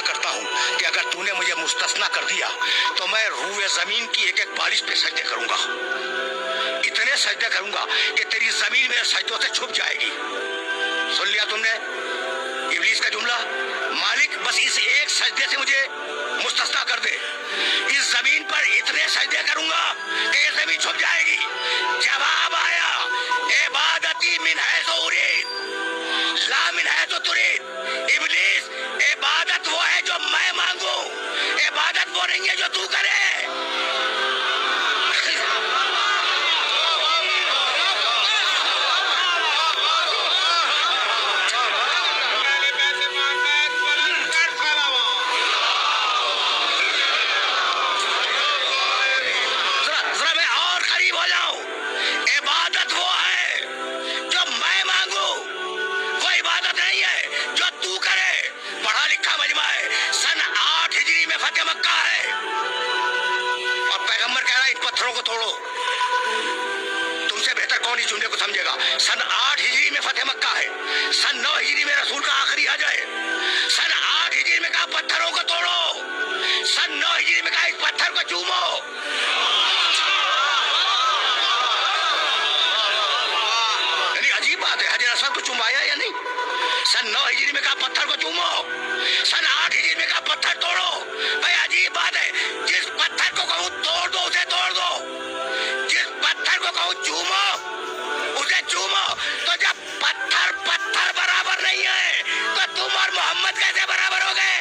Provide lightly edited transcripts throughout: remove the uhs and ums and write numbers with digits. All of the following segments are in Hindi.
करता हूँ कि अगर तूने मुझे मुस्तस्ना कर दिया तो मैं रूए जमीन की एक एक बालिश पे सजदे करूंगा, इतने सजदे करूंगा कि तेरी जमीन मेरे सजदों से छुप जाएगी। सुन लिया तुमने इब्लीस का जुमला? मालिक बस इस एक सजदे से मुझे मुस्तस्ना कर दे, इस जमीन पर इतने सजदे करूंगा कि ये जमीन छुप जाएगी। जवाब आया, इबादती मिन है तो उरीद ला मिन है तो तुरीद। इब्लीस, इबादत वो है जो मैं मांगू, इबादत वो नहीं है जो तू करे। जुमले को समझेगा। सन 8 हिजरी में फतेह मक्का है, सन 9 हिजरी में रसूल का आखिरी हज है। सन 8 हिजरी में कहा पत्थरों को तोड़ो, सन 9 हिजरी में कहा इस पत्थर को चूमो। यानी अजीब बात है, हजर असवद को चुमाया या नहीं? सन 9 हिजरी में कहा पत्थर को चूमो, सन 8 हिजरी में कहा पत्थर तोड़ो। भाई अजीब बात है, जिस पत्थर को कहूं तोड़ दो उसे तोड़ दो, जिस पत्थर को कहूं चूमो उसे चूमो। तो जब पत्थर पत्थर बराबर नहीं है तो तुम और मोहम्मद कैसे बराबर हो गए?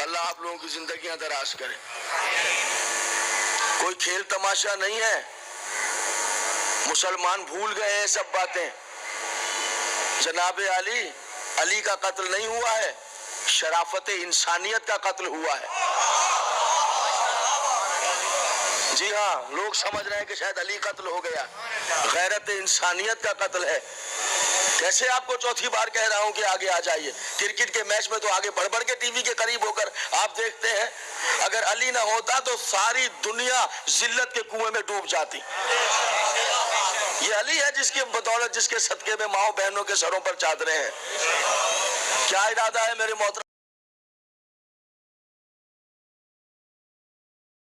अल्लाह आप लोगों की जिंदगियां दराज करे। कोई खेल तमाशा नहीं है, मुसलमान भूल गए हैं सब बातें। जनाब अली का कत्ल नहीं हुआ है, शराफत इंसानियत का कत्ल हुआ है। जी हाँ, लोग समझ रहे हैं कि शायद अली कत्ल हो गया, गैरत इंसानियत का कत्ल है। कैसे आपको चौथी बार कह रहा हूं कि आगे आ जाइए। क्रिकेट के मैच में तो आगे बढ़ बढ़ के टीवी के करीब होकर आप देखते हैं। अगर अली ना होता तो सारी दुनिया जिल्लत के कुएं में डूब जाती। ये अली है जिसके बदौलत, जिसके सदके में माओ बहनों के सरों पर चादरें हैं। क्या इरादा है मेरे मोहतरम